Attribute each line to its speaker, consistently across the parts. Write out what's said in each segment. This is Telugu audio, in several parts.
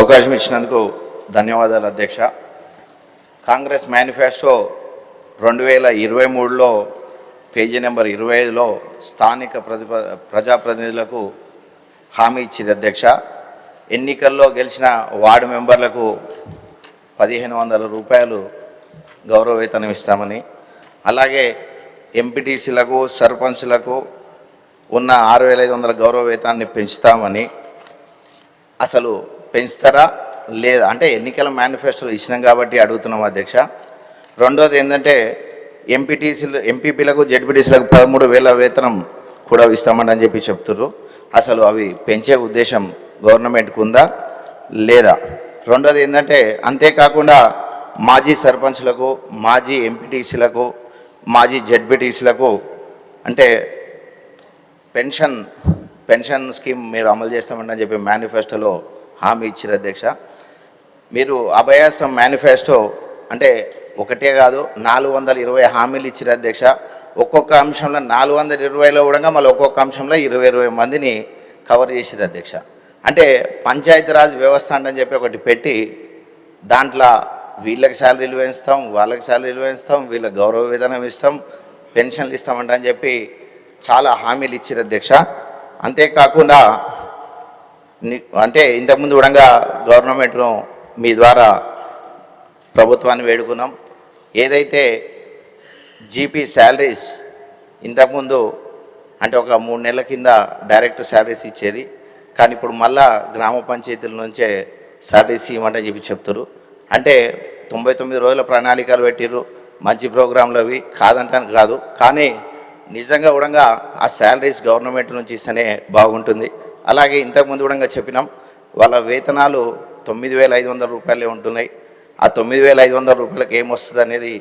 Speaker 1: అవకాశం ఇచ్చినందుకు ధన్యవాదాలు అధ్యక్ష. కాంగ్రెస్ మేనిఫెస్టో 2023లో పేజీ నెంబర్ 25లో స్థానిక ప్రజాప్రతినిధులకు హామీ ఇచ్చింది అధ్యక్ష. ఎన్నికల్లో గెలిచిన వార్డు మెంబర్లకు 1500 రూపాయలు గౌరవ వేతనం ఇస్తామని, అలాగే ఎంపీటీసీలకు సర్పంచ్లకు ఉన్న 6500 గౌరవ వేతనాన్ని పెంచుతామని. అసలు పెంచుతారా లేదా అంటే ఎన్నికల మేనిఫెస్టోలు ఇచ్చినాం కాబట్టి అడుగుతున్నాం అధ్యక్ష. రెండోది ఏంటంటే ఎంపీపీలకు జెడ్పీటీసీలకు 13,000 వేతనం కూడా ఇస్తామని చెప్పి చెప్తున్నారు. అసలు అవి పెంచే ఉద్దేశం గవర్నమెంట్కు ఉందా లేదా? రెండోది ఏంటంటే అంతేకాకుండా మాజీ సర్పంచ్లకు, మాజీ ఎంపీటీసీలకు, మాజీ జెడ్పీటీసీలకు అంటే పెన్షన్ స్కీమ్ మీరు అమలు చేస్తామని చెప్పి మేనిఫెస్టోలో హామీ ఇచ్చారు అధ్యక్ష. మీరు అభయాసం మేనిఫెస్టో అంటే ఒకటే కాదు 420 హామీలు ఇచ్చారు అధ్యక్ష. ఒక్కొక్క అంశంలో 420లో కూడా మళ్ళీ ఒక్కొక్క అంశంలో 20 మందిని కవర్ చేసారు అధ్యక్ష. అంటే పంచాయతీరాజ్ వ్యవస్థ అని చెప్పి ఒకటి పెట్టి దాంట్లో వీళ్ళకి శాలరీలు పెంచుతాం, వాళ్ళకి శాలరీలు పెంచుతాం, వీళ్ళకి గౌరవ వేతనం ఇస్తాం, పెన్షన్లు ఇస్తామంటని చెప్పి చాలా హామీలు ఇచ్చారు అధ్యక్ష. అంతేకాకుండా అంటే ఇంతకుముందు కూడా గవర్నమెంట్ను మీ ద్వారా ప్రభుత్వాన్ని వేడుకున్నాం. ఏదైతే జీపీ శాలరీస్ ఇంతకుముందు అంటే ఒక 3 నెలల కింద డైరెక్ట్ శాలరీస్ ఇచ్చేది, కానీ ఇప్పుడు మళ్ళా గ్రామ పంచాయతీల నుంచే శాలరీస్ ఇవ్వమంటని చెప్పి చెప్తారు. అంటే 99 రోజుల ప్రణాళికలు పెట్టిర్రు, మంచి ప్రోగ్రాంలు అవి కాదంటానికి కాదు, కానీ నిజంగా కూడా ఆ శాలరీస్ గవర్నమెంట్ నుంచి ఇస్తేనే బాగుంటుంది. అలాగే ఇంతకుముందు కూడా చెప్పినాం, వాళ్ళ వేతనాలు 9,500 రూపాయలే ఉంటున్నాయి. ఆ 9,500 రూపాయలకు ఏమొస్తుంది అనేది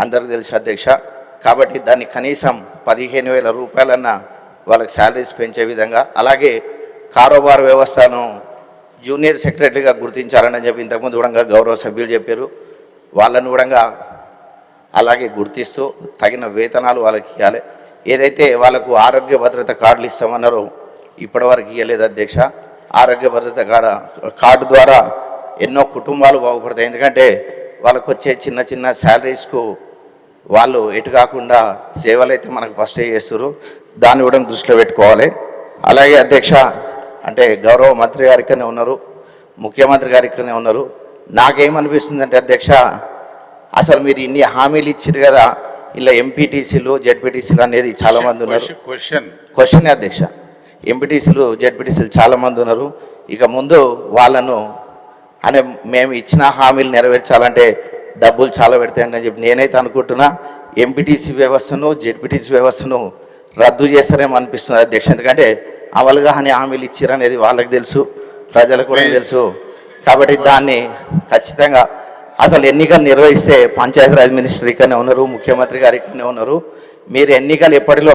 Speaker 1: అందరికీ తెలుసు అధ్యక్ష. కాబట్టి దాన్ని కనీసం 15,000 రూపాయలన్నా వాళ్ళకి శాలరీస్ పెంచే విధంగా, అలాగే కారోబార్ వ్యవస్థను జూనియర్ సెక్రటరీగా గుర్తించాలని చెప్పి ఇంతకుముందు కూడా గౌరవ సభ్యులు చెప్పారు. వాళ్ళను కూడా అలాగే గుర్తిస్తూ తగిన వేతనాలు వాళ్ళకి ఇవ్వాలి. ఏదైతే వాళ్ళకు ఆరోగ్య భద్రత కార్డులు ఇస్తామన్నారో ఇప్పటివరకు ఇవ్వలేదు అధ్యక్ష. ఆరోగ్య భద్రత కార్డు ద్వారా ఎన్నో కుటుంబాలు బాగుపడతాయి. ఎందుకంటే వాళ్ళకు వచ్చే చిన్న చిన్న శాలరీస్కు వాళ్ళు ఎటు కాకుండా సేవలు అయితే మనకు ఫస్ట్ చేస్తారు, దాన్ని కూడా దృష్టిలో పెట్టుకోవాలి. అలాగే అధ్యక్ష అంటే గౌరవ మంత్రి గారి ఇక్కడనే ఉన్నారు, ముఖ్యమంత్రి గారి ఇక్కడనే ఉన్నారు. నాకేమనిపిస్తుందంటే అధ్యక్ష, అసలు మీరు ఇన్ని హామీలు ఇచ్చారు కదా, ఇలా ఎంపీటీసీలు జెడ్పీటీసీలు అనేది చాలామంది ఉన్నారు. క్వశ్చన్ అధ్యక్ష, ఎంపీటీసీలు జెడ్పీటీసీలు చాలామంది ఉన్నారు. ఇక ముందు వాళ్ళను అంటే మేము ఇచ్చిన హామీలు నెరవేర్చాలంటే డబ్బులు చాలా పెడతాయని చెప్పి నేనైతే అనుకుంటున్నా. ఎంపీటీసీ వ్యవస్థను జెడ్పీటీసీ వ్యవస్థను రద్దు చేస్తారేమో అనిపిస్తుంది అధ్యక్ష. ఎందుకంటే అమలుగా హామీలు ఇచ్చారనేది వాళ్ళకి తెలుసు, ప్రజలకు కూడా తెలుసు. కాబట్టి దాన్ని ఖచ్చితంగా అసలు ఎన్నికలు నిర్వహిస్తే పంచాయతీరాజ్ మినిస్టర్ ఇక్కడనే ఉన్నారు, ముఖ్యమంత్రి గారు ఇక్కడనే ఉన్నారు. మీరు ఎన్నికలు ఎప్పటిలో